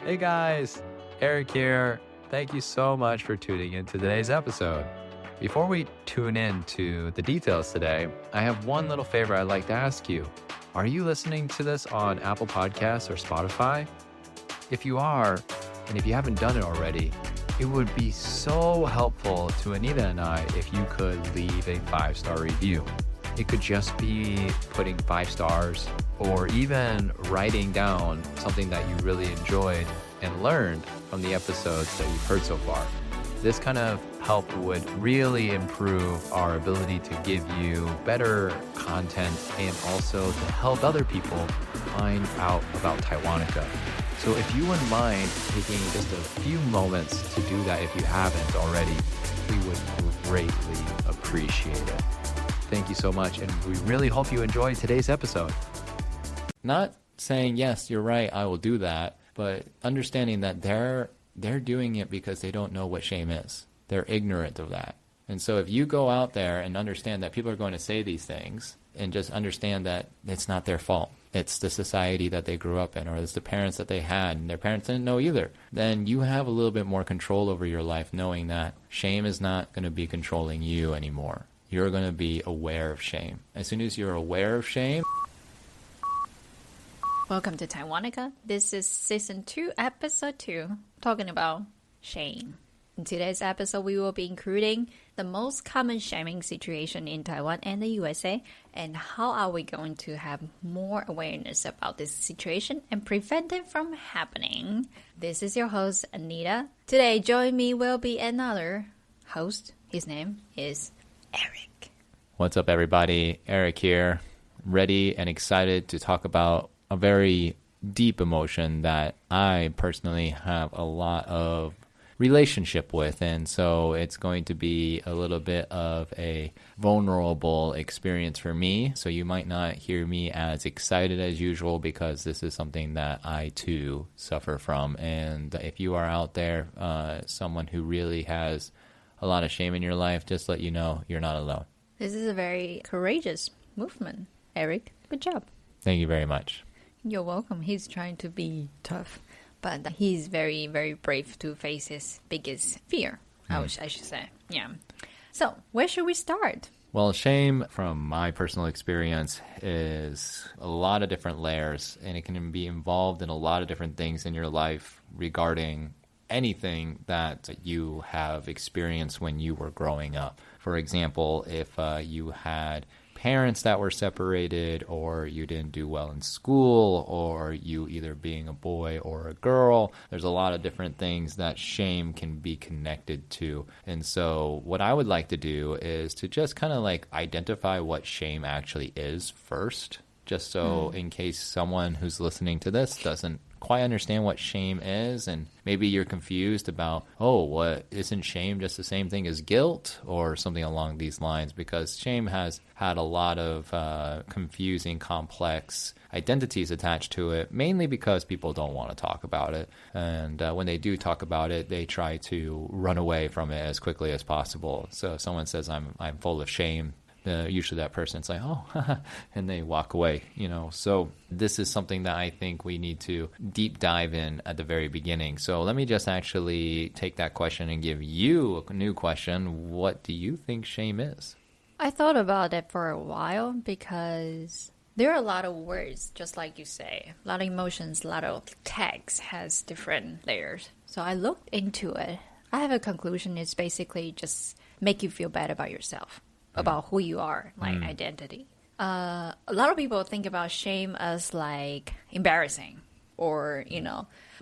Hey guys, Eric here. Thank you so much for tuning in to today's episode. Before we tune into the details today, I have one little favor I'd like to ask you. Are you listening to this on Apple Podcasts or Spotify? If you are, and if you haven't done it already, it would be so helpful to Anita and I if you could leave a 5-star review. It could just be putting 5 stars or even writing down something that you really enjoyed and learned from the episodes that you've heard so far. This kind of help would really improve our ability to give you better content and also to help other people find out about Taiwanica. So if you wouldn't mind taking just a few moments to do that if you haven't already, we would greatly appreciate it. Thank you so much, and we really hope you enjoy today's episode. Not saying, yes, you're right, I will do that, but understanding that they're doing it because they don't know what shame is. They're ignorant of that. And so if you go out there and understand that people are going to say these things and just understand that it's not their fault, it's the society that they grew up in, or it's the parents that they had and their parents didn't know either, then you have a little bit more control over your life, knowing that shame is not going to be controlling you anymore. You're going to be aware of shame. As soon as you're aware of shame... Welcome to Taiwanica. This is Season 2, Episode 2, talking about shame. In today's episode, we will be including the most common shaming situation in Taiwan and the USA, and how are we going to have more awareness about this situation and prevent it from happening. This is your host, Anita. Today, join me will be another host. His name is Eric. What's up, everybody? Eric here, ready and excited to talk about a very deep emotion that I personally have a lot of relationship with, and so it's going to be a little bit of a vulnerable experience for me, so you might not hear me as excited as usual because this is something that I too suffer from. And if you are out there, someone who really has a lot of shame in your life, just let you know you're not alone. This is a very courageous movement, Eric. Good job. Thank you very much. You're welcome. He's trying to be tough, but he's very, very brave to face his biggest fear, I should say. Yeah. So, where should we start? Well, shame, from my personal experience, is a lot of different layers, and it can be involved in a lot of different things in your life regarding anything that you have experienced when you were growing up. For example, if you had parents that were separated, or you didn't do well in school, or you either being a boy or a girl, there's a lot of different things that shame can be connected to. And so what I would like to do is to just kind of like identify what shame actually is first, just so in case someone who's listening to this doesn't quite understand what shame is, and maybe you're confused about, what isn't shame just the same thing as guilt or something along these lines, because shame has had a lot of confusing, complex identities attached to it, mainly because people don't want to talk about it, and when they do talk about it, they try to run away from it as quickly as possible. So if someone says I'm full of shame, usually that person's like, and they walk away, So this is something that I think we need to deep dive in at the very beginning. So let me just actually take that question and give you a new question. What do you think shame is? I thought about it for a while because there are a lot of words, just like you say, a lot of emotions, a lot of text has different layers. So I looked into it. I have a conclusion. It's basically just make you feel bad about yourself, about who you are, like identity. A lot of people think about shame as like embarrassing or,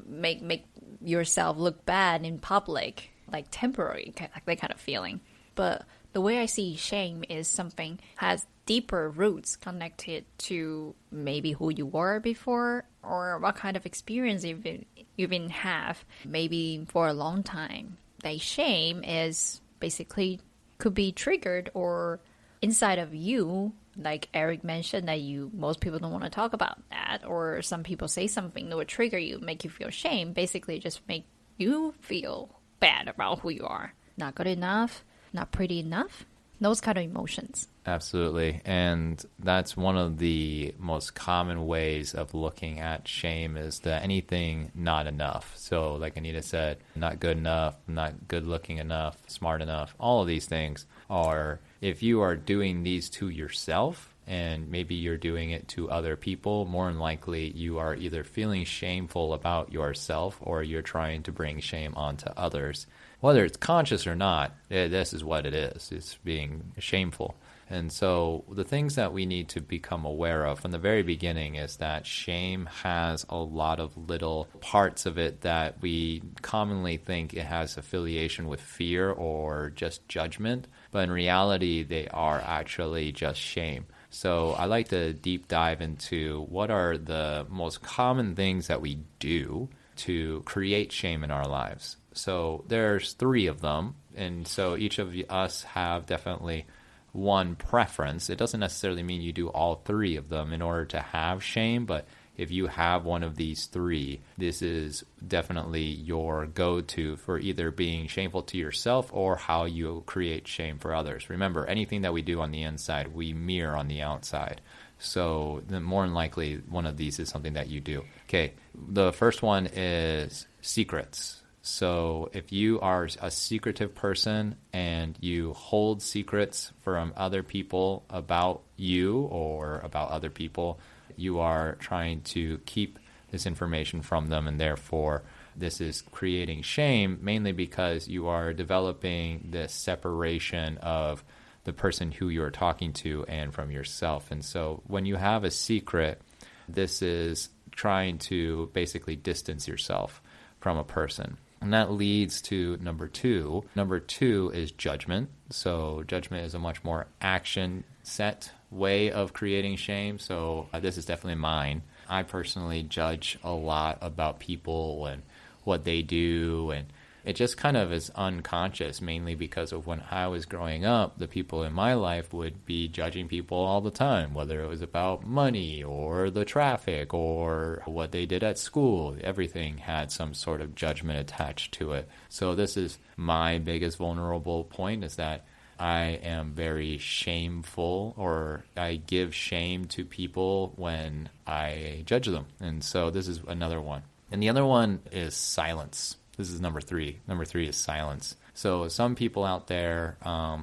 make yourself look bad in public, like temporary, like that kind of feeling. But the way I see shame is something has deeper roots connected to maybe who you were before or what kind of experience you've been have maybe for a long time. Like shame is basically could be triggered or inside of you, like Eric mentioned that most people don't want to talk about that, or some people say something that would trigger you, make you feel shame, basically just make you feel bad about who you are. Not good enough, not pretty enough, those kind of emotions. Absolutely. And that's one of the most common ways of looking at shame is that anything not enough. So like Anita said, not good enough, not good looking enough, smart enough. All of these things are, if you are doing these to yourself and maybe you're doing it to other people, more than likely you are either feeling shameful about yourself or you're trying to bring shame onto others. Whether it's conscious or not, this is what it is. It's being shameful. And so the things that we need to become aware of from the very beginning is that shame has a lot of little parts of it that we commonly think it has affiliation with fear or just judgment. But in reality, they are actually just shame. So I like to deep dive into what are the most common things that we do to create shame in our lives. So there's 3 of them. And so each of us have definitely one preference. It doesn't necessarily mean you do all 3 of them in order to have shame, but if you have one of these 3, this is definitely your go-to for either being shameful to yourself or how you create shame for others. Remember, anything that we do on the inside, we mirror on the outside. So then more than likely, one of these is something that you do. Okay, the first one is secrets. So if you are a secretive person and you hold secrets from other people about you or about other people, you are trying to keep this information from them, and therefore this is creating shame, mainly because you are developing this separation of the person who you are talking to and from yourself. And so when you have a secret, this is trying to basically distance yourself from a person. And that leads to number 2. Number 2 is judgment. So judgment is a much more action set way of creating shame. So this is definitely mine. I personally judge a lot about people and what they do, and it just kind of is unconscious, mainly because of when I was growing up, the people in my life would be judging people all the time, whether it was about money or the traffic or what they did at school. Everything had some sort of judgment attached to it. So this is my biggest vulnerable point, is that I am very shameful, or I give shame to people when I judge them. And so this is another one. And the other one is silence. This is number 3. Number 3 is silence. So some people out there,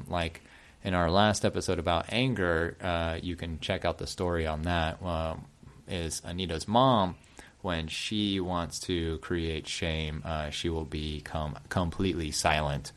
like in our last episode about anger, you can check out the story on that, is Anita's mom. When she wants to create shame, she will become completely silent.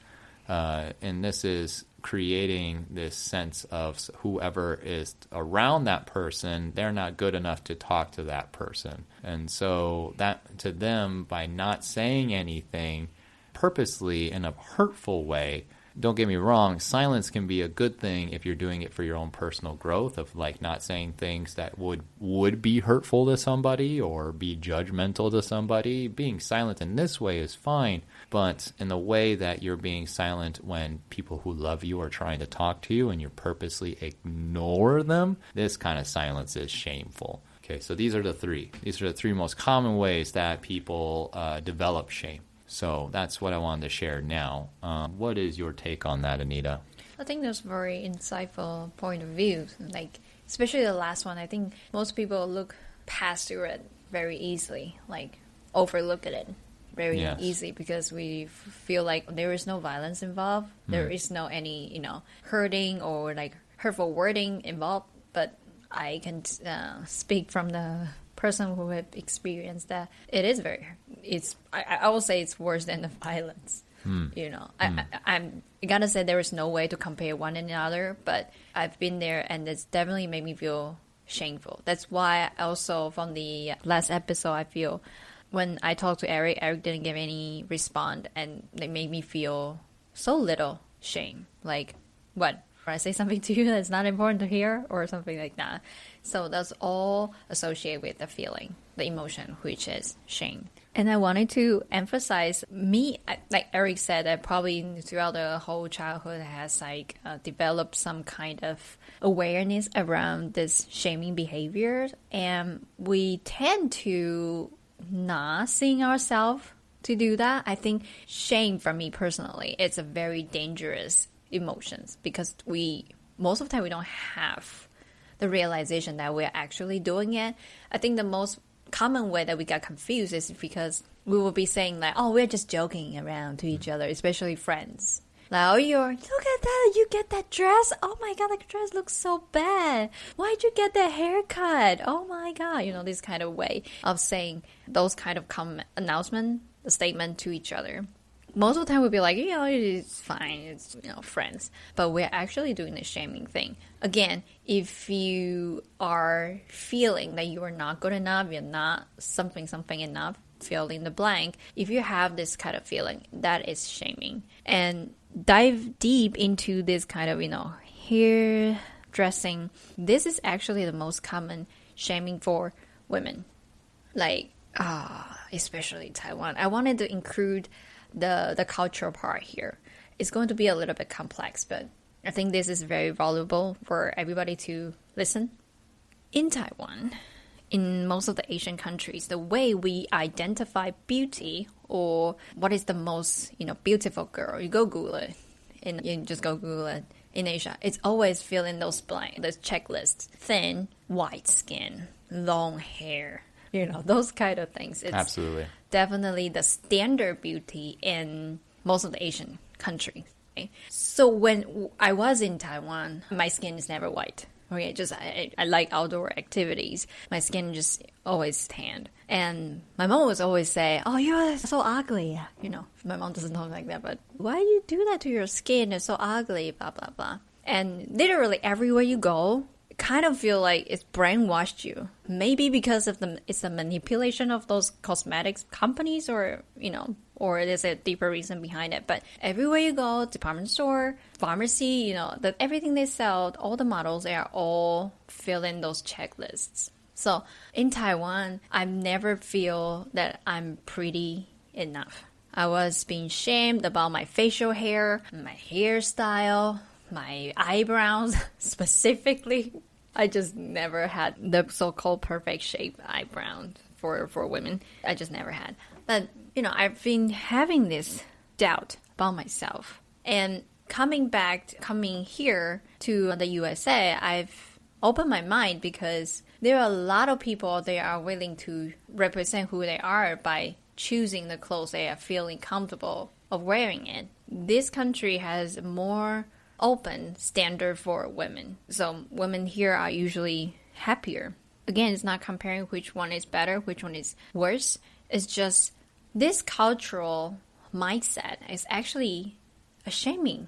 And this is creating this sense of whoever is around that person, they're not good enough to talk to that person. And so that to them, by not saying anything purposely in a hurtful way, don't get me wrong, silence can be a good thing if you're doing it for your own personal growth, of like not saying things that would be hurtful to somebody or be judgmental to somebody. Being silent in this way is fine, but in the way that you're being silent when people who love you are trying to talk to you and you purposely ignore them, this kind of silence is shameful. Okay, so these are the 3. These are the 3 most common ways that people develop shame. So that's what I wanted to share now. What is your take on that, Anita? I think that's a very insightful point of view. Like, especially the last one, I think most people look past it very easily, like overlook it very easy, because we feel like there is no violence involved. There is no any, hurting or like hurtful wording involved. But I can speak from the person who have experienced that. It is I will say it's worse than the violence. I gotta say there is no way to compare one another, but I've been there and it's definitely made me feel shameful. That's why also from the last episode, I feel when I talked to Eric didn't give any response, and they made me feel so little shame. Like, what? I say something to you that's not important to hear or something like that. So that's all associated with the feeling, the emotion, which is shame. And I wanted to emphasize like Eric said, that probably throughout the whole childhood has developed some kind of awareness around this shaming behavior. And we tend to not seeing ourselves to do that. I think shame, for me personally, it's a very dangerous emotions, because we most of the time we don't have the realization that we're actually doing it. I think the most common way that we got confused is because we will be saying like, oh, we're just joking around to each other, especially friends. Like, oh, look at that, you get that dress? Oh my God, that dress looks so bad. Why'd you get that haircut? Oh my God, this kind of way of saying those kind of announcement, the statement to each other. Most of the time we'll be like, it's fine, it's, friends. But we're actually doing the shaming thing. Again, if you are feeling that you are not good enough, you're not something enough, fill in the blank. If you have this kind of feeling, that is shaming. And dive deep into this kind of, hair dressing. This is actually the most common shaming for women. Like, especially Taiwan. I wanted to include the cultural part here. It's going to be a little bit complex, but I think this is very valuable for everybody to listen. In Taiwan, in most of the Asian countries, the way we identify beauty or what is the most, beautiful girl, you go Google it. You just go Google it. In Asia, it's always fill in those blanks, those checklists. Thin, white skin, long hair, those kind of things. It's absolutely definitely the standard beauty in most of the Asian countries. Okay? So when I was in Taiwan, my skin is never white. Okay, I like outdoor activities. My skin just always tanned. And my mom was always say, oh, you're so ugly. My mom doesn't talk like that, but why do you do that to your skin? It's so ugly, blah, blah, blah. And literally everywhere you go, kind of feel like it's brainwashed you. Maybe because of it's a manipulation of those cosmetics companies or there's a deeper reason behind it. But everywhere you go, department store, pharmacy, that everything they sell, all the models, they are all filling those checklists. So in Taiwan, I never feel that I'm pretty enough. I was being shamed about my facial hair, my hairstyle, my eyebrows specifically. I just never had the so-called perfect shape eyebrow for women. I just never had. But, I've been having this doubt about myself. And coming here to the USA, I've opened my mind because there are a lot of people they are willing to represent who they are by choosing the clothes they are feeling comfortable of wearing it. This country has more open standard for women. So women here are usually happier. Again, it's not comparing which one is better, which one is worse. It's just this cultural mindset is actually a shaming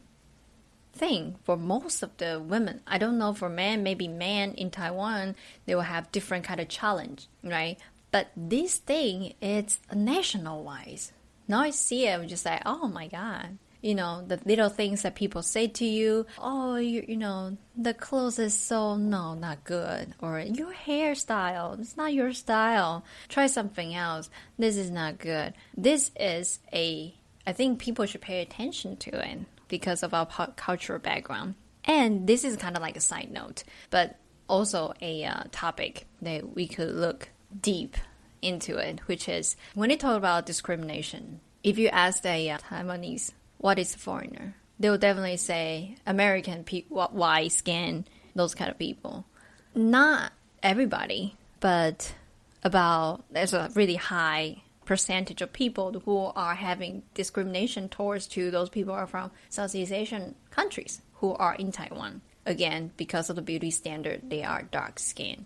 thing for most of the women. I don't know for men, maybe men in Taiwan, they will have different kind of challenge, right? But this thing, it's national-wise. Now I see it, I'm just like, oh my God. The little things that people say to you, oh, the clothes is so, no, not good. Or your hairstyle, it's not your style. Try something else. This is not good. This is I think people should pay attention to it because of our cultural background. And this is kind of like a side note, but also a topic that we could look deep into it, which is when they talk about discrimination. If you ask a Taiwanese, what is a foreigner? They will definitely say American people, white skin, those kind of people. Not everybody, but there's a really high percentage of people who are having discrimination towards those people who are from Southeast Asian countries who are in Taiwan. Again, because of the beauty standard, they are dark skinned.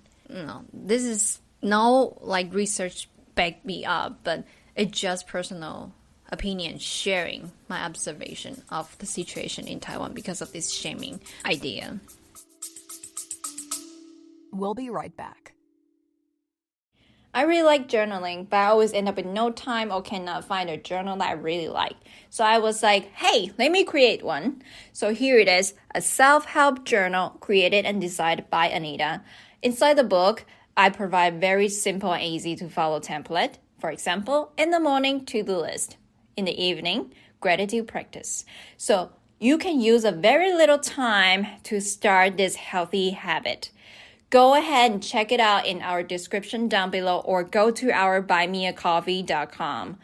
This is no research back me up, but it's just personal opinion, sharing my observation of the situation in Taiwan because of this shaming idea. We'll be right back. I really like journaling, but I always end up with no time or cannot find a journal that I really like. So I was like, hey, let me create one. So here it is, a self-help journal created and designed by Anita. Inside the book, I provide very simple and easy to follow template. For example, in the morning, to-do list. In the evening, gratitude practice. So you can use a very little time to start this healthy habit. Go ahead and check it out in our description down below or go to our buymeacoffee.com.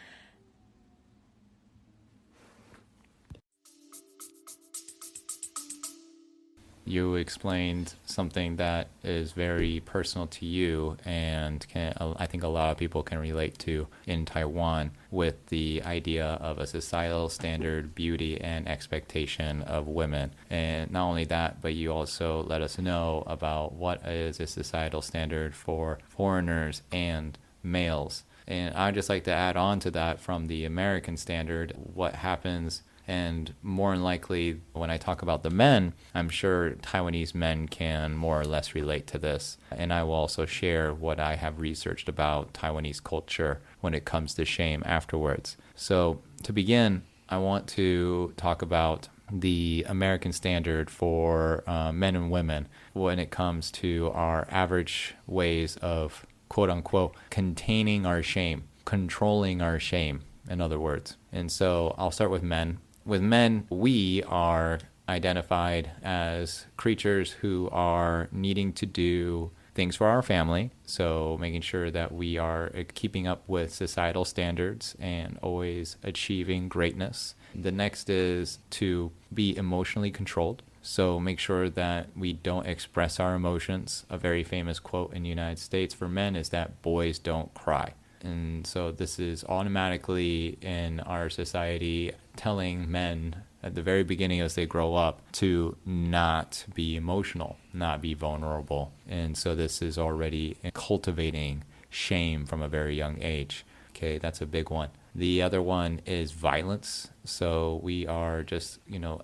you explained something that is very personal to you and I think a lot of people can relate to in Taiwan with the idea of a societal standard beauty and expectation of women. And not only that, but you also let us know about what is a societal standard for foreigners and males. And I'd just like to add on to that from the American standard, what happens. And more than likely, when I talk about the men, I'm sure Taiwanese men can more or less relate to this. And I will also share what I have researched about Taiwanese culture when it comes to shame afterwards. So to begin, I want to talk about the American standard for men and women when it comes to our average ways of, quote unquote, containing our shame, controlling our shame, in other words. And so I'll start with men. With men, we are identified as creatures who are needing to do things for our family. So making sure that we are keeping up with societal standards and always achieving greatness. The next is to be emotionally controlled. So make sure that we don't express our emotions. A very famous quote in the United States for men is that boys don't cry. And so this is automatically in our society telling men at the very beginning as they grow up to not be emotional, not be vulnerable. And so this is already cultivating shame from a very young age. Okay, that's a big one. The other one is violence. So we are just,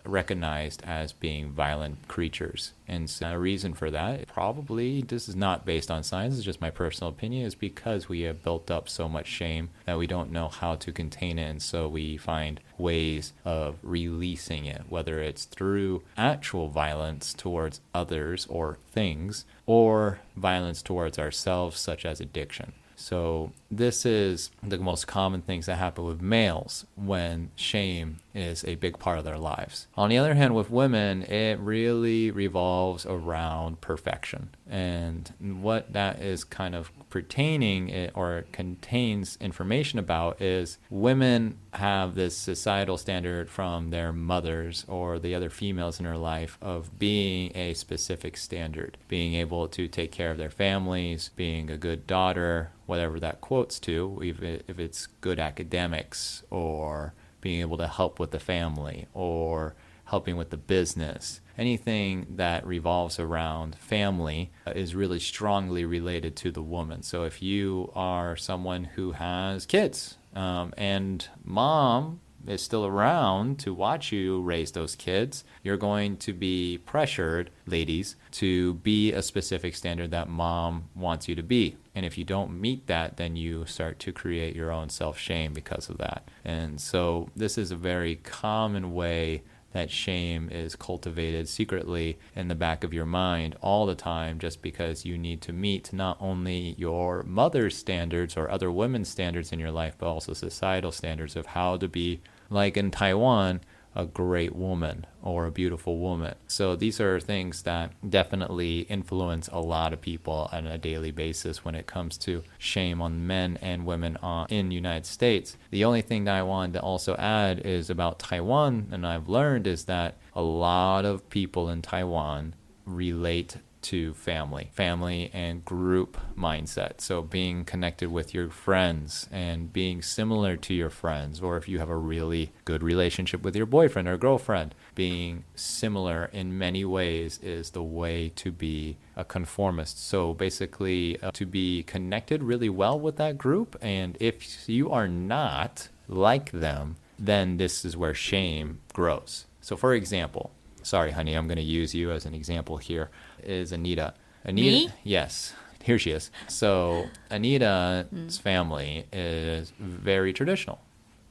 recognized as being violent creatures. And so a reason for that, probably, this is not based on science, it's just my personal opinion, is because we have built up so much shame that we don't know how to contain it. And so we find ways of releasing it, whether it's through actual violence towards others or things, or violence towards ourselves, such as addiction. So this is the most common things that happen with males when shame is a big part of their lives. On the other hand, with women, it really revolves around perfection. And what that is kind of pertaining or contains information about is women have this societal standard from their mothers or the other females in their life of being a specific standard, being able to take care of their families, being a good daughter, whatever that quotes to, if it's good academics or being able to help with the family or helping with the business. Anything that revolves around family is really strongly related to the woman. So if you are someone who has kids and mom is still around to watch you raise those kids, you're going to be pressured, ladies, to be a specific standard that mom wants you to be. And if you don't meet that, then you start to create your own self-shame because of that. And so this is a very common way that shame is cultivated secretly in the back of your mind all the time, just because you need to meet not only your mother's standards or other women's standards in your life, but also societal standards of how to be, like in Taiwan, a great woman or a beautiful woman. So these are things that definitely influence a lot of people on a daily basis when it comes to shame on men and women in the United States. The only thing that I wanted to also add is about Taiwan, and I've learned is that a lot of people in Taiwan relate to family and group mindset. So being connected with your friends and being similar to your friends, or if you have a really good relationship with your boyfriend or girlfriend, being similar in many ways is the way to be a conformist. So basically to be connected really well with that group, and if you are not like them, then this is where shame grows. So for example, sorry, honey, I'm going to use you as an example here, is Anita. Me? Yes, here she is. So Anita's family is very traditional,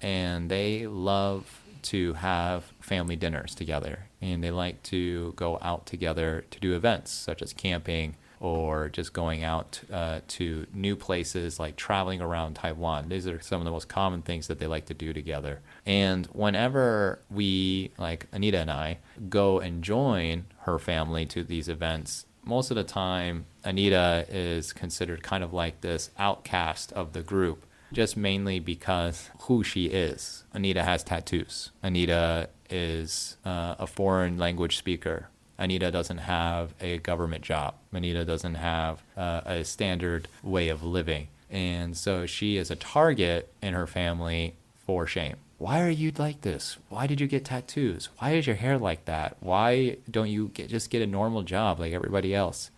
and they love to have family dinners together, and they like to go out together to do events such as camping or just going out to new places, like traveling around Taiwan. These are some of the most common things that they like to do together. And whenever we, like Anita and I, go and join her family to these events, most of the time Anita is considered kind of like this outcast of the group, just mainly because who she is. Anita has tattoos. Anita is a foreign language speaker. Anita doesn't have a government job. Anita doesn't have a standard way of living. And so she is a target in her family for shame. Why are you like this? Why did you get tattoos? Why is your hair like that? Why don't you just get a normal job like everybody else?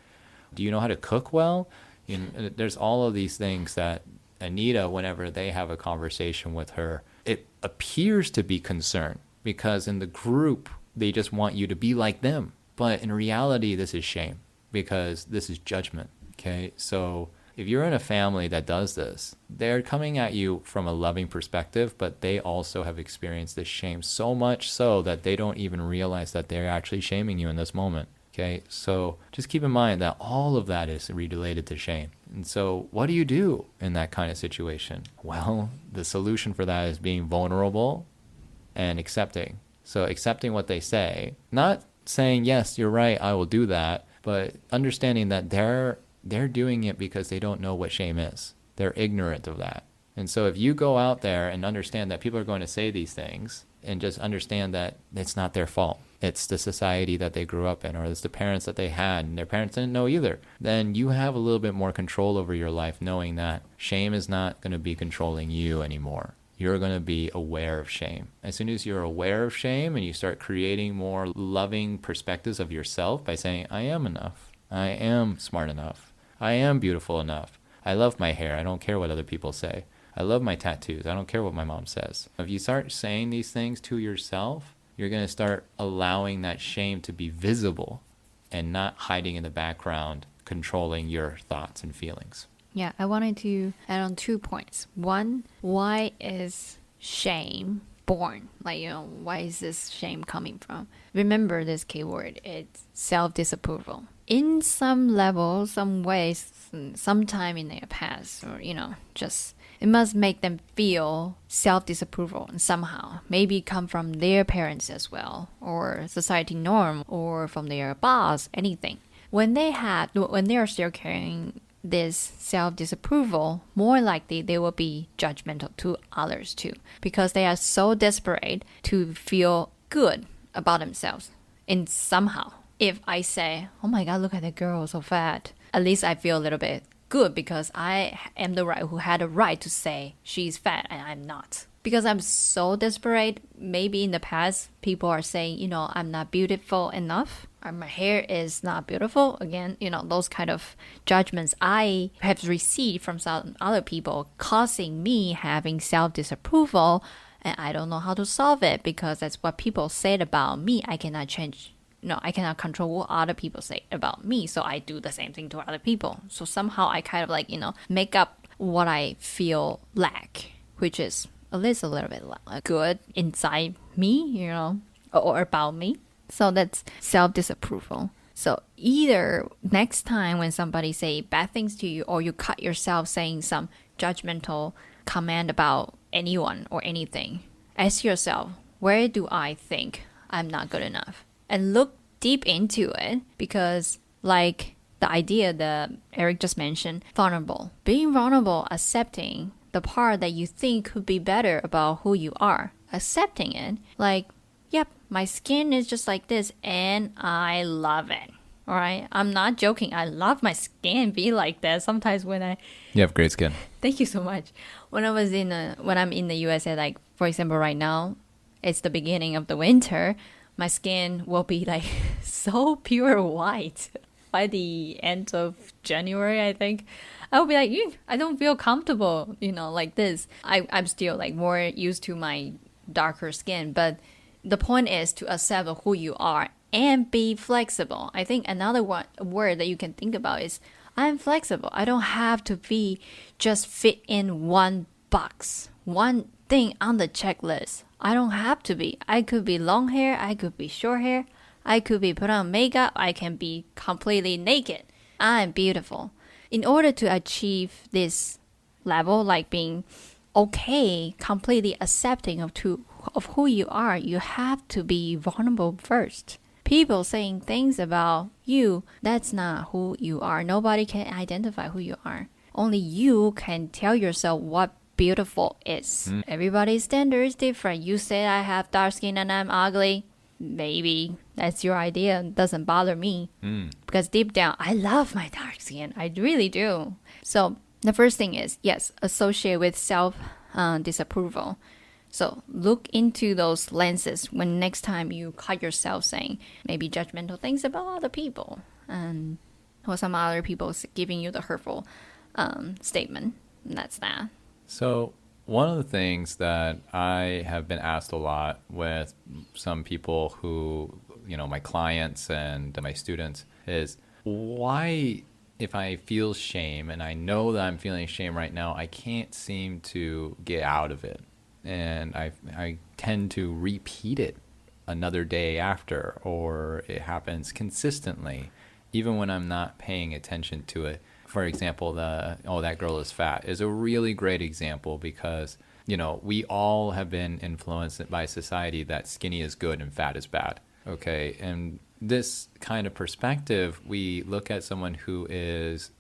Do you know how to cook well? There's all of these things that Anita, whenever they have a conversation with her, it appears to be concern because in the group, they just want you to be like them. But in reality, this is shame because this is judgment. Okay, so if you're in a family that does this, they're coming at you from a loving perspective, but they also have experienced this shame so much so that they don't even realize that they're actually shaming you in this moment. Okay, so just keep in mind that all of that is related to shame. And so what do you do in that kind of situation? Well, the solution for that is being vulnerable and accepting. So accepting what they say, not saying, yes, you're right, I will do that, but understanding that they're doing it because they don't know what shame is. They're ignorant of that. And so if you go out there and understand that people are going to say these things and just understand that it's not their fault, it's the society that they grew up in, or it's the parents that they had and their parents didn't know either, then you have a little bit more control over your life knowing that shame is not going to be controlling you anymore. You're going to be aware of shame. As soon as you're aware of shame and you start creating more loving perspectives of yourself by saying, I am enough, I am smart enough, I am beautiful enough, I love my hair, I don't care what other people say, I love my tattoos, I don't care what my mom says. If you start saying these things to yourself, you're going to start allowing that shame to be visible and not hiding in the background, controlling your thoughts and feelings. Yeah, I wanted to add on 2 points. One, why is shame born? Why is this shame coming from? Remember this keyword, it's self-disapproval. In some level, some ways, sometime in their past, or, just it must make them feel self-disapproval somehow. Maybe come from their parents as well, or society norm, or from their boss, anything. When they are still carrying this self-disapproval, more likely they will be judgmental to others too, because they are so desperate to feel good about themselves. And somehow, if I say, oh my God, look at that girl, so fat, at least I feel a little bit good because I am the right who had a right to say she's fat and I'm not. Because I'm so desperate, maybe in the past, people are saying, I'm not beautiful enough, or my hair is not beautiful. Again, those kind of judgments I have received from some other people, causing me having self-disapproval, and I don't know how to solve it because that's what people said about me. I cannot change. I cannot control what other people say about me, so I do the same thing to other people. So somehow I kind of make up what I feel lack, which is at least a little bit good inside me, or about me. So that's self-disapproval. So either next time when somebody say bad things to you, or you cut yourself saying some judgmental comment about anyone or anything, ask yourself, where do I think I'm not good enough? And look deep into it, because like the idea that Eric just mentioned, vulnerable. Being vulnerable, accepting the part that you think could be better about who you are. Accepting it, yep, my skin is just like this and I love it. All right, I'm not joking. I love my skin be like that. Sometimes when You have great skin. Thank you so much. When I'm in the USA, for example, right now, it's the beginning of the winter. My skin will be so pure white by the end of January, I think. I'll be I don't feel comfortable, like this. I'm still more used to my darker skin, but the point is to accept who you are and be flexible. I think another word that you can think about is I'm flexible. I don't have to be just fit in one box, one thing on the checklist. I don't have to be. I could be long hair. I could be short hair. I could be put on makeup. I can be completely naked. I'm beautiful. In order to achieve this level, being okay, completely accepting of who you are, you have to be vulnerable first. People saying things about you, that's not who you are. Nobody can identify who you are. Only you can tell yourself what beautiful is. Everybody's standard is different. You say I have dark skin and I'm ugly. maybe that's your idea. It doesn't bother me. Because deep down, I love my dark skin. I really do. So the first thing is, yes, associate with self-disapproval. So look into those lenses when next time you caught yourself saying maybe judgmental things about other people, or some other people giving you the hurtful statement. And that's that. So one of the things that I have been asked a lot with some people who, my clients and my students is, why, if I feel shame and I know that I'm feeling shame right now, I can't seem to get out of it. And I tend to repeat it another day after, or it happens consistently, even when I'm not paying attention to it. For example, that girl is fat is a really great example because, we all have been influenced by society that skinny is good and fat is bad. Okay. And this kind of perspective, we look at someone who is,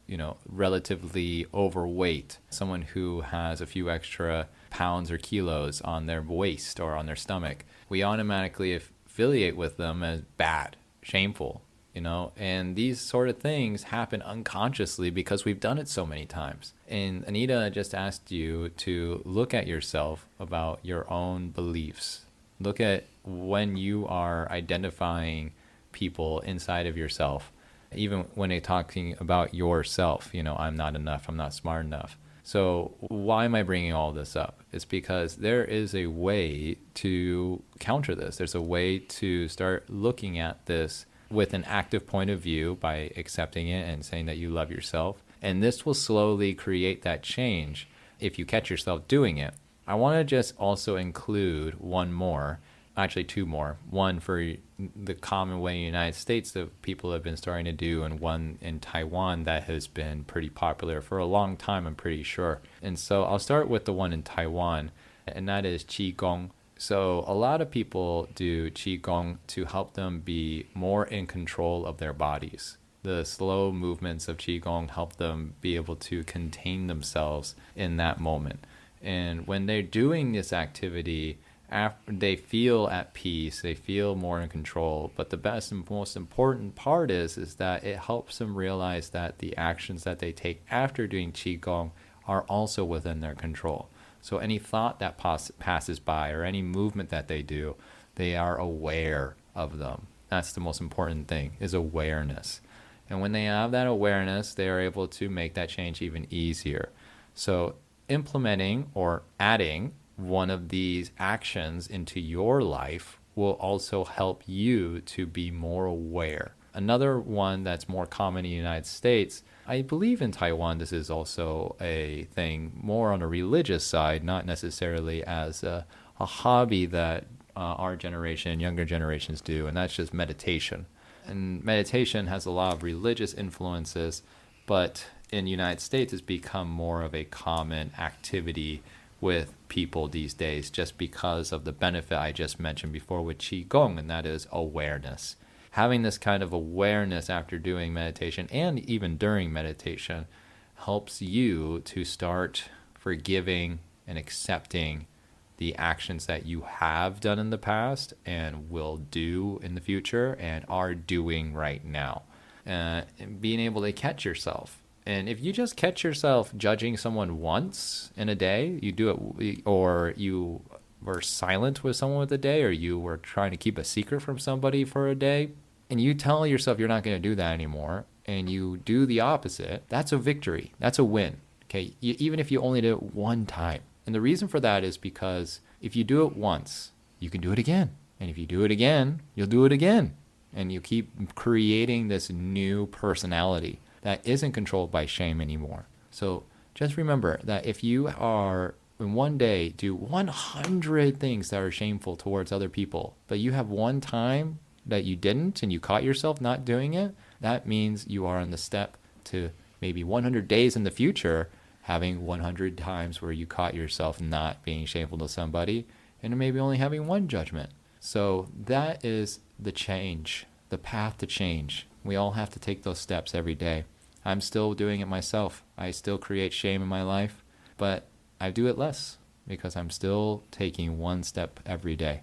relatively overweight, someone who has a few extra pounds or kilos on their waist or on their stomach. We automatically affiliate with them as bad, shameful, and these sort of things happen unconsciously because we've done it so many times. And Anita just asked you to look at yourself about your own beliefs. Look at when you are identifying people inside of yourself, even when they're talking about yourself, I'm not enough, I'm not smart enough. So why am I bringing all this up? It's because there is a way to counter this. There's a way to start looking at this with an active point of view by accepting it and saying that you love yourself. And this will slowly create that change if you catch yourself doing it. I want to just also include two more. One for the common way in the United States that people have been starting to do, and one in Taiwan that has been pretty popular for a long time, I'm pretty sure. And so I'll start with the one in Taiwan, and that is Qigong. So a lot of people do Qigong to help them be more in control of their bodies. The slow movements of Qigong help them be able to contain themselves in that moment. And when they're doing this activity, they feel at peace, they feel more in control. But the best and most important part is that it helps them realize that the actions that they take after doing Qigong are also within their control. So any thought that passes by or any movement that they do, they are aware of them. That's the most important thing, is awareness. And when they have that awareness, they are able to make that change even easier. So implementing or adding one of these actions into your life will also help you to be more aware. Another one that's more common in the United States, I believe in Taiwan, this is also a thing more on a religious side, not necessarily as a hobby that our generation, younger generations do, and that's just meditation. And meditation has a lot of religious influences, but in the United States it's become more of a common activity with people these days just because of the benefit I just mentioned before with Qigong, and that is awareness. Having this kind of awareness after doing meditation and even during meditation helps you to start forgiving and accepting the actions that you have done in the past and will do in the future and are doing right now. And being able to catch yourself. And if you just catch yourself judging someone once in a day, you do it, or you were silent with someone with a day, or you were trying to keep a secret from somebody for a day, and you tell yourself you're not going to do that anymore, and you do the opposite, that's a victory. That's a win. Okay, even if you only do it one time. And the reason for that is because if you do it once, you can do it again. And if you do it again, you'll do it again. And you keep creating this new personality that isn't controlled by shame anymore. So just remember that if you are in one day do 100 things that are shameful towards other people, but you have one time that you didn't and you caught yourself not doing it, that means you are on the step to maybe 100 days in the future having 100 times where you caught yourself not being shameful to somebody and maybe only having one judgment. So that is the change, the path to change. We all have to take those steps every day. I'm still doing it myself. I still create shame in my life, but I do it less because I'm still taking one step every day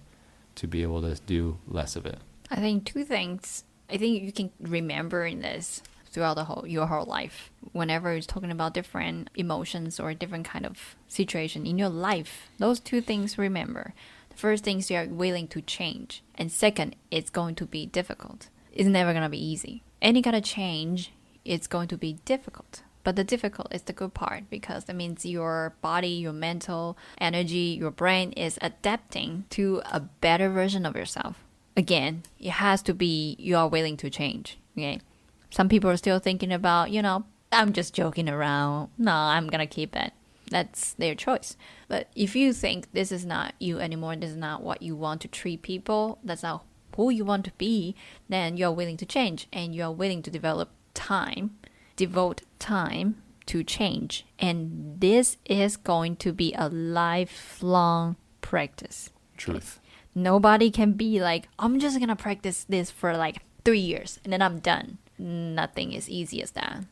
to be able to do less of it? I think two things. I think you can remember in this throughout your whole life. Whenever you're talking about different emotions or different kind of situation in your life, those two things remember. The first thing is you're willing to change. And second, it's going to be difficult. It's never going to be easy. Any kind of change, it's going to be difficult. But the difficult is the good part because that means your body, your mental energy, your brain is adapting to a better version of yourself. Again, it has to be you are willing to change. Okay. Some people are still thinking about, I'm just joking around. No, I'm going to keep it. That's their choice. But if you think this is not you anymore, this is not what you want to treat people, that's not who you want to be, then you're willing to change and you're willing to devote time to change. And this is going to be a lifelong practice. Truth. Nobody can be like, I'm just going to practice this for like 3 years and then I'm done. Nothing is easy as that.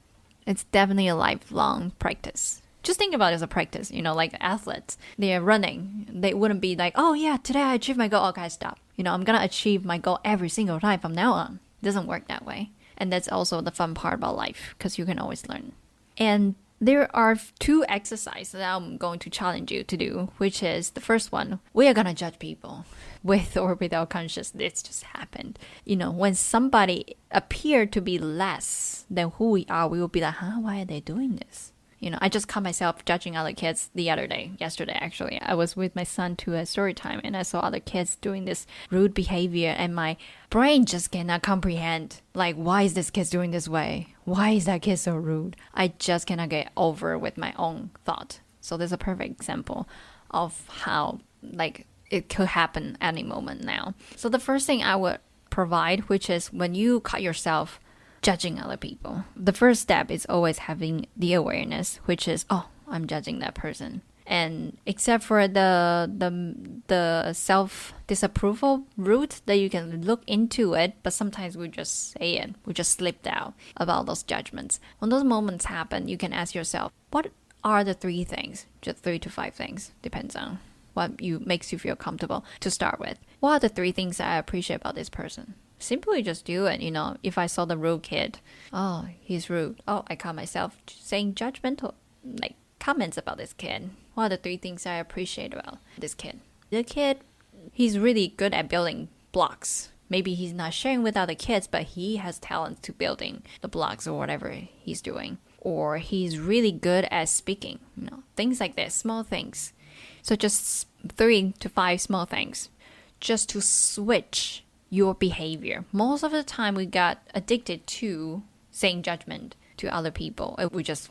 It's definitely a lifelong practice. Just think about it as a practice, like athletes. They're running. They wouldn't be like, oh yeah, today I achieved my goal. Okay, stop. I'm going to achieve my goal every single time from now on. It doesn't work that way. And that's also the fun part about life because you can always learn. And there are two exercises that I'm going to challenge you to do, which is the first one, we are going to judge people with or without consciousness. It just happened. When somebody appeared to be less than who we are, we will be like, why are they doing this? I just caught myself judging other kids yesterday actually. I was with my son to a story time and I saw other kids doing this rude behavior and my brain just cannot comprehend, like, why is this kid doing this way? Why is that kid so rude? I just cannot get over with my own thought. So there's a perfect example of how, it could happen any moment now. So the first thing I would provide, which is when you caught yourself judging other people, the first step is always having the awareness, which is, I'm judging that person. And except for the self-disapproval route that you can look into it, but sometimes we just say it, we just slipped out about those judgments. When those moments happen, you can ask yourself, what are the 3 things, just 3 to 5 things, depends on what makes you feel comfortable to start with. What are the 3 things that I appreciate about this person? Simply just do it. If I saw the rude kid, he's rude. I caught myself saying judgmental comments about this kid. What are the 3 things I appreciate about this kid? The kid, he's really good at building blocks. Maybe he's not sharing with other kids, but he has talent to building the blocks or whatever he's doing. Or he's really good at speaking. Things like that, small things. So just 3 to 5 small things just to switch your behavior. Most of the time we got addicted to saying judgment to other people. We just,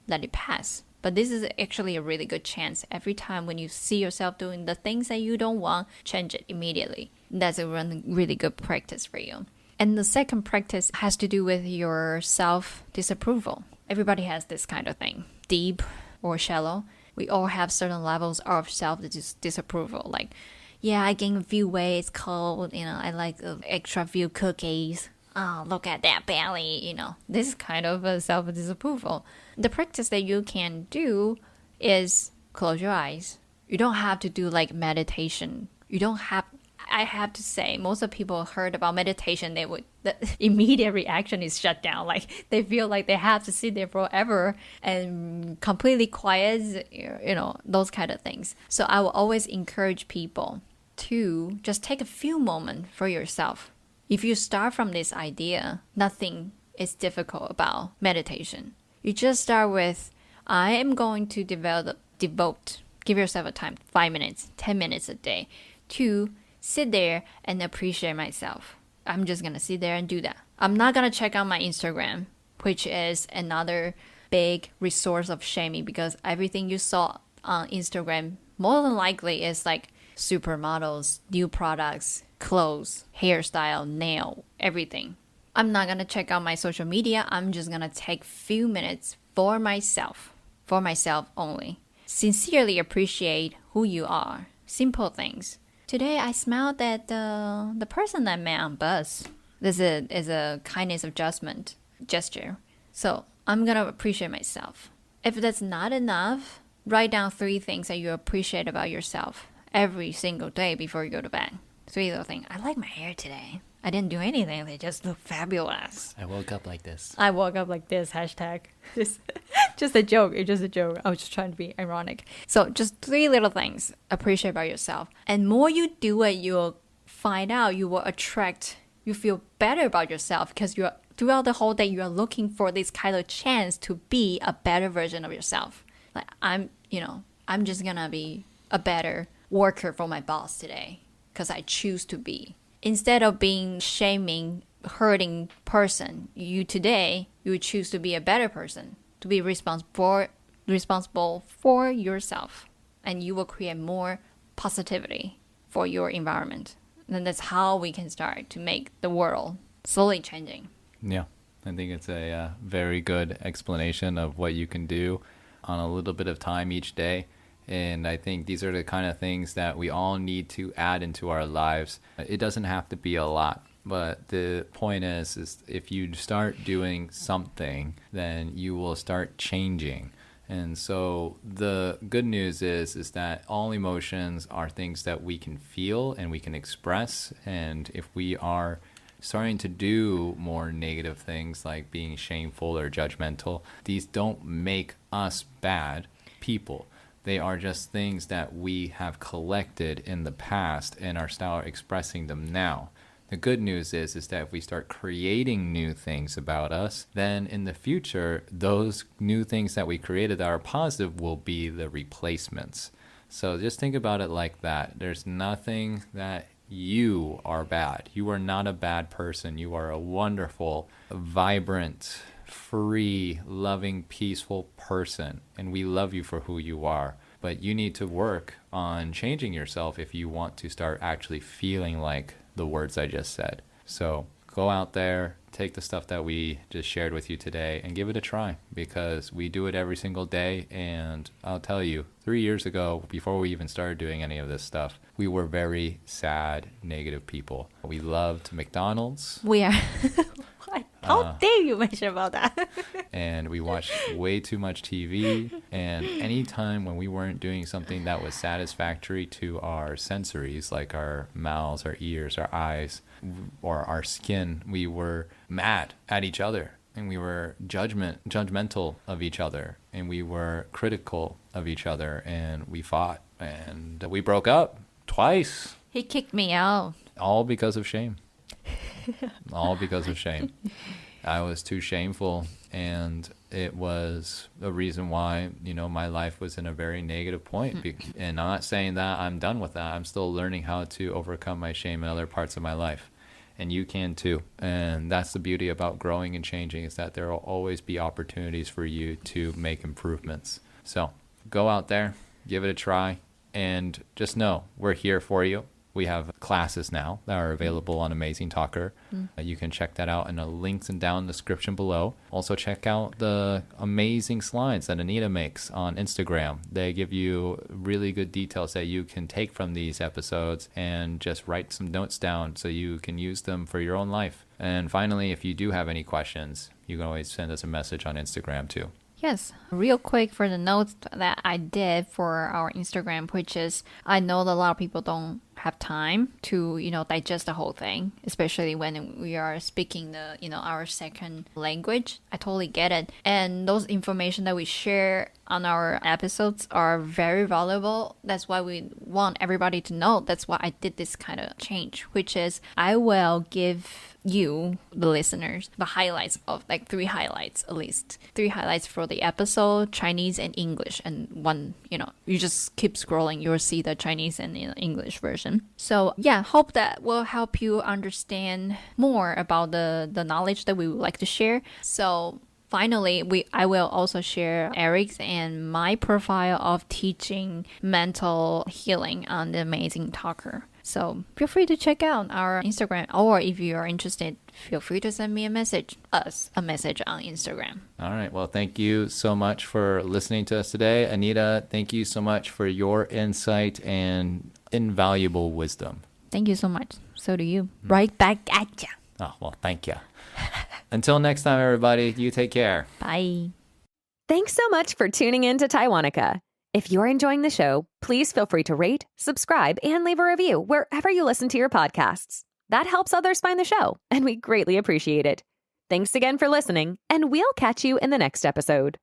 let it pass. But this is actually a really good chance. Every time when you see yourself doing the things that you don't want, change it immediately. That's a really good practice for you. And the second practice has to do with your self-disapproval. Everybody has this kind of thing, deep or shallow. We all have certain levels of self-disapproval. Like, yeah, I gained a few weight, it's cold, I like extra few cookies. Oh, look at that belly, This is kind of a self-disapproval. The practice that you can do is close your eyes. You don't have to do meditation. I have to say, most of the people heard about meditation, the immediate reaction is shut down. They feel like they have to sit there forever and completely quiet, those kind of things. So I will always encourage people to just take a few moments for yourself. If you start from this idea, nothing is difficult about meditation. You just start with, I am going to devote, give yourself a time, 5 minutes, 10 minutes a day to sit there and appreciate myself. I'm just going to sit there and do that. I'm not going to check out my Instagram, which is another big resource of shaming because everything you saw on Instagram more than likely is supermodels, new products, clothes, hairstyle, nail, everything. I'm not going to check out my social media. I'm just going to take few minutes for myself only. Sincerely appreciate who you are. Simple things. Today I smiled at the person I met on bus. This is a kindness of gesture. So I'm going to appreciate myself. If that's not enough, write down 3 things that you appreciate about yourself every single day before you go to bed. 3 little things. I like my hair today. I didn't do anything. They just look fabulous. I woke up like this. I woke up like this. Hashtag. Just a joke. It's just a joke. I was just trying to be ironic. So just 3 little things. Appreciate about yourself. And more you do it, you'll find out you will attract, you feel better about yourself because you're throughout the whole day, you are looking for this kind of chance to be a better version of yourself. Like I'm just gonna be a better worker for my boss today because I choose to be. Instead of being shaming, hurting person, you choose to be a better person, to be responsible for yourself, and you will create more positivity for your environment. And that's how we can start to make the world slowly changing. Yeah, I think it's a very good explanation of what you can do on a little bit of time each day. And I think these are the kind of things that we all need to add into our lives. It doesn't have to be a lot, but the point is if you start doing something, then you will start changing. And so the good news is that all emotions are things that we can feel and we can express. And if we are starting to do more negative things like being shameful or judgmental, these don't make us bad people. They are just things that we have collected in the past and are still expressing them now. The good news is that if we start creating new things about us, then in the future, those new things that we created that are positive will be the replacements. So just think about it like that. There's nothing that you are bad. You are not a bad person. You are a wonderful, vibrant, free, loving, peaceful person. And we love you for who you are. But you need to work on changing yourself if you want to start actually feeling like the words I just said. So go out there, take the stuff that we just shared with you today and give it a try, because we do it every single day. And I'll tell you, 3 years ago, before we even started doing any of this stuff, we were very sad, negative people. We loved McDonald's. We are. How dare you mention about that? And we watched way too much TV. And anytime when we weren't doing something that was satisfactory to our sensories, like our mouths, our ears, our eyes, or our skin, we were mad at each other. And we were judgmental of each other. And we were critical of each other. And we fought. And we broke up twice. He kicked me out. All because of shame. All because of shame. I was too shameful, and it was a reason why, my life was in a very negative point. And I'm not saying that I'm done with that. I'm still learning how to overcome my shame in other parts of my life. And you can too. And that's the beauty about growing and changing, is that there will always be opportunities for you to make improvements. So go out there, give it a try, and just know we're here for you. We have classes now that are available on Amazing Talker. You can check that out in the links and down in the description below. Also check out the amazing slides that Anita makes on Instagram. They give you really good details that you can take from these episodes and just write some notes down so you can use them for your own life. And finally, if you do have any questions, you can always send us a message on Instagram too. Yes, real quick for the notes that I did for our Instagram, which is I know that a lot of people don't have time to, digest the whole thing, especially when we are speaking our second language. I totally get it. And those information that we share on our episodes are very valuable. That's why we want everybody to know. That's why I did this kind of change, which is I will give you, the listeners, the highlights of 3 highlights, at least 3 highlights for the episode, Chinese and English, and one, you just keep scrolling, you'll see the Chinese and the English version. So yeah, hope that will help you understand more about the knowledge that we would like to share. So finally, I will also share Eric's and my profile of teaching mental healing on the Amazing Talker. So feel free to check out our Instagram, or if you are interested, feel free to send me a message on Instagram. All right. Well, thank you so much for listening to us today. Anita, thank you so much for your insight and invaluable wisdom. Thank you so much. So do you. Right back at ya. Oh, well, thank you. Until next time, everybody, you take care. Bye. Thanks so much for tuning in to Taiwanica. If you're enjoying the show, please feel free to rate, subscribe, and leave a review wherever you listen to your podcasts. That helps others find the show, and we greatly appreciate it. Thanks again for listening, and we'll catch you in the next episode.